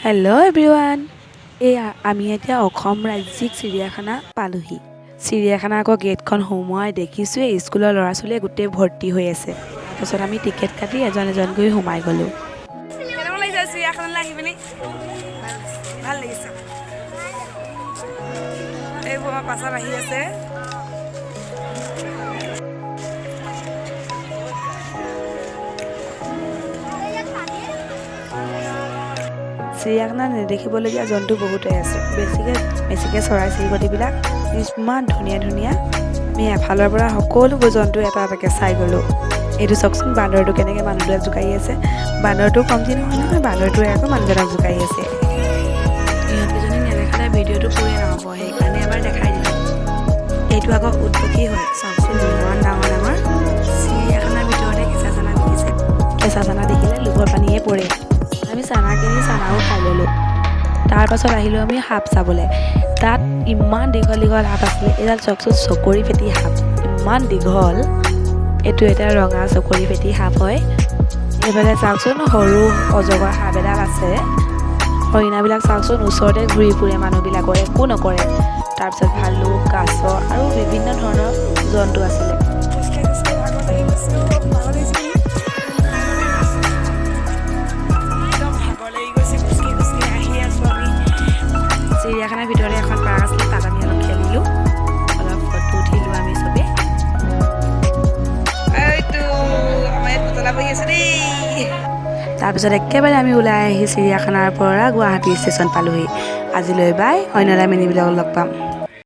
Hello' everyone. এয়া আমি এতিয়া অসম ৰাজ্যিক চিৰিয়াখানা পালোহি। চিৰিয়াখানা আকৌ গেটখন সোমোৱাই দেখিছোঁৱে স্কুলৰ ল'ৰা ছোৱালীয়ে গোটেই ভৰ্তি হৈ আছে। তাৰপিছত আমি টিকেট কাটি এজন এজনকৈ সোমাই গ'লোঁ। কেনেকুৱা লাগিছে চিৰিয়াখানালৈ আহি পিনি? ভাল লাগিছে। এইবোৰ আমাৰ পাছত আহি আছে। চিৰিয়াখানাত নেদেখিবলগীয়া জন্তু বহুতেই আছে, বেছিকৈ চৰাই চিৰিকটিবিলাক ইমান ধুনীয়া ধুনীয়া। আমি এফালৰ পৰা সকলোবোৰ জন্তু এটা এটাকৈ চাই গ'লোঁ। এইটো চাওকচোন, বান্দৰটো কেনেকৈ মানুহটোৱে জোকাৰি আছে। বান্দৰটো কমটি নহয় নহয়, বান্দৰটোৱে আকৌ মানুহজনক জোকাৰি আছে। ইহঁতকেইজনীক নেদেখালে ভিডিঅ'টো পূৰেই নহ'ব, সেইকাৰণে এবাৰ দেখাই দিলোঁ। এইটো আকৌ উটপক্ষী হয়, চাওকচোন ইমান ডাঙৰ ডাঙৰ। চিৰিয়াখানাৰ ভিতৰতে কেঁচা চানা দেখিছে। কেঁচা চানা দেখিলে লোভৰ পানীয়ে পৰে। আমি চানা কিনি চানাও খাই ল'লোঁ। তাৰপাছত আহিলোঁ আমি সাপ চাবলৈ। তাত ইমান দীঘল দীঘল সাপ আছিলে। এডাল চাওকচোন, চকৰি ফেটি সাপ, ইমান দীঘল। এইটো এটা ৰঙা চকৰি ফেটি সাপ হয়। এইফালে চাওকচোন, সৰু অজগৰ সাপ এডাল আছে। হৰিণাবিলাক চাওকচোন, ওচৰতে ঘূৰি ফুৰে, মানুহবিলাকৰ একো নকৰে। তাৰপিছত ভালুক, কাছ আৰু বিভিন্ন ধৰণৰ জন্তু আছিলে। চিৰিয়াখানাৰ ভিতৰতে এখন পাৰ্ক আছিলে, তাত আমি অলপ খেলিলোঁ, অলপ ফটো উঠিলোঁ আমি চবেই। তাৰপিছত একেবাৰে আমি ওলাই আহি চিৰিয়াখানাৰ পৰা গুৱাহাটী ষ্টেচন পালোহি। আজিলৈ বাই, অন্য এটা মিনি ব্লগত লগ পাম।